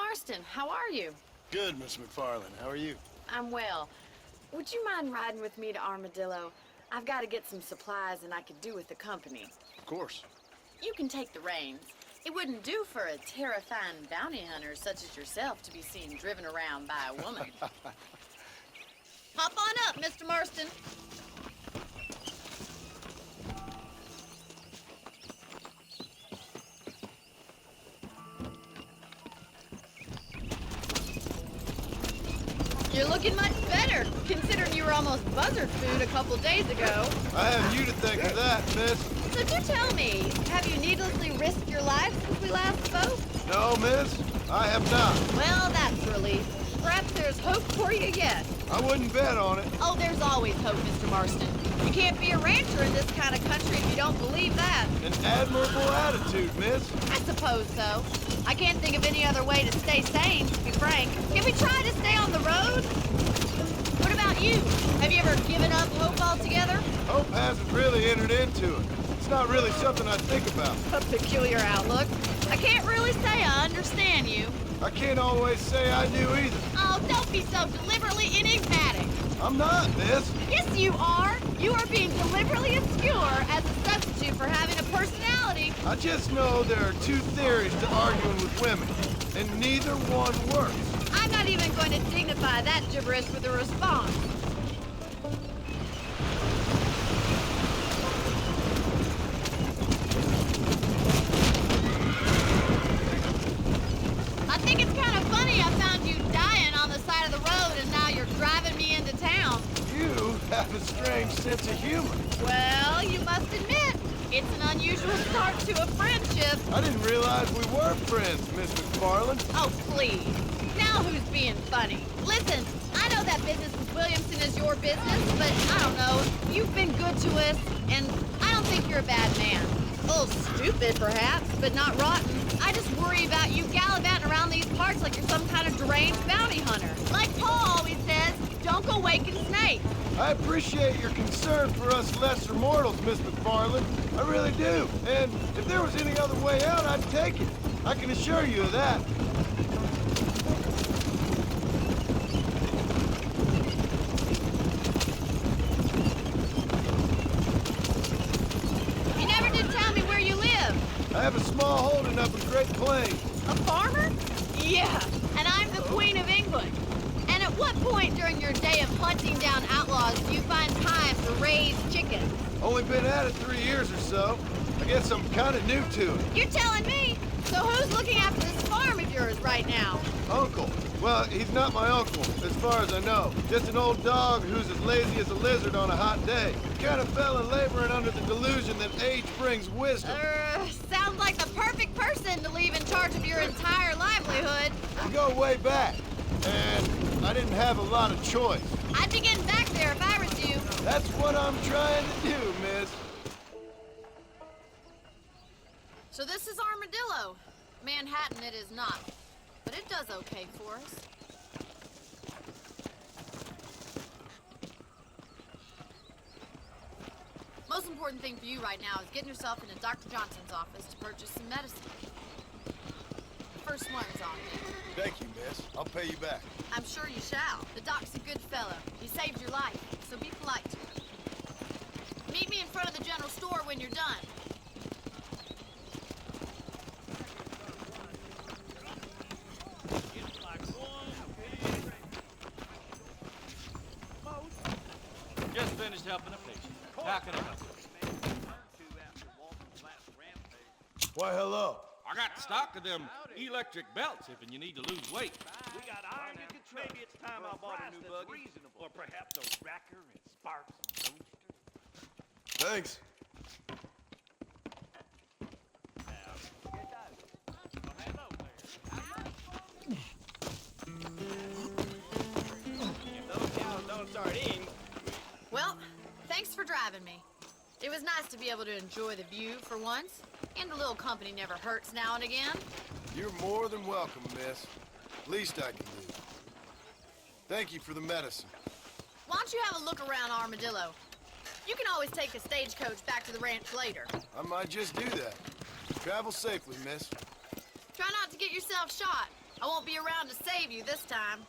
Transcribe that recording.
Marston, how are you? Good, Miss McFarland. How are you? I'm well. Would you mind riding with me to Armadillo? I've got to get some supplies and I could do with the company. Of course. You can take the reins. It wouldn't do for a terrifying bounty hunter such as yourself to be seen driven around by a woman. Hop on up, Mr. Marston. You're looking much better, considering you were almost buzzard food a couple days ago. I have you to thank for that, miss. So do tell me, have you needlessly risked your life since we last spoke? No, miss, I have not. Well, that's a relief. Perhaps there's hope for you yet. I wouldn't bet on it. Oh, there's always hope, Mr. Marston. You can't be a rancher in this kind of country if you don't believe that. An admirable attitude, miss. I suppose so. I can't think of any other way to stay sane, to be frank. Can we try to stay on the road? What about you? Have you ever given up hope altogether? Hope hasn't really entered into it. It's not really something I think about. A peculiar outlook. I can't really say I understand you. I can't always say I do either. Oh, don't be so deliberately enigmatic. I'm not, miss. Yes, you are. You are being deliberately obscure as a substitute for having a personality. I just know there are two theories to arguing with women, and neither one works. I'm not even going to dignify that gibberish with a response. I think it's kind of funny I found you dying on the side of the road and now you're driving me into town. You have a strange sense of humor. Well, you must admit, it's an unusual start to a friendship. I didn't realize we were friends, Miss McFarland. Oh, please. Now who's being funny? Listen, I know that business with Williamson is your business, but I don't know. You've been good to us, and I don't think you're a bad man. A little stupid, perhaps, but not rotten. I just worry about you gallivanting around these parts like you're some kind of deranged bounty hunter. Like Paul always says, don't go waking snakes. I appreciate your concern for us lesser mortals, Miss McFarland. I really do. And if there was any other way out, I'd take it. I can assure you of that. You never did tell me where you live. I have a small holding up in Great Plains. A farmer? Yeah, and I'm the Queen of England. And at what point during your day of hunting down outlaws do you find time to raise chickens? Only been at it 3 years or so. I guess I'm kind of new to it. You're telling me? So who's looking after this farm of yours right now? Uncle. Well, he's not my uncle, as far as I know. Just an old dog who's as lazy as a lizard on a hot day. Kind of fell in laboring under the delusion that age brings wisdom. Sounds like the perfect person to leave in charge of your entire livelihood. We go way back, and I didn't have a lot of choice. I'd be getting back there if I was you. That's what I'm trying to do, miss. So this is Armadillo. Manhattan it is not, but it does okay for us. Most important thing for you right now is getting yourself into Dr. Johnson's office to purchase some medicine. First one's on me. Thank you, miss. I'll pay you back. I'm sure you shall. The doc's a good fellow. He saved your life, so be polite to him. Meet me in front of the general store when you're done. Just finished helping a patient. How can I help you? Why, hello. I got stock of them electric belts if you need to lose weight. We got iron in control. Maybe it's time I bought a new buggy. Or perhaps a racker and sparks and toasters. Thanks. If those cows don't start eating, Well, thanks for driving me. It was nice to be able to enjoy the view for once, and a little company never hurts now and again. You're more than welcome, miss. Least I can do. Thank you for the medicine. Why don't you have a look around Armadillo? You can always take a stagecoach back to the ranch later. I might just do that. Travel safely, miss. Try not to get yourself shot. I won't be around to save you this time.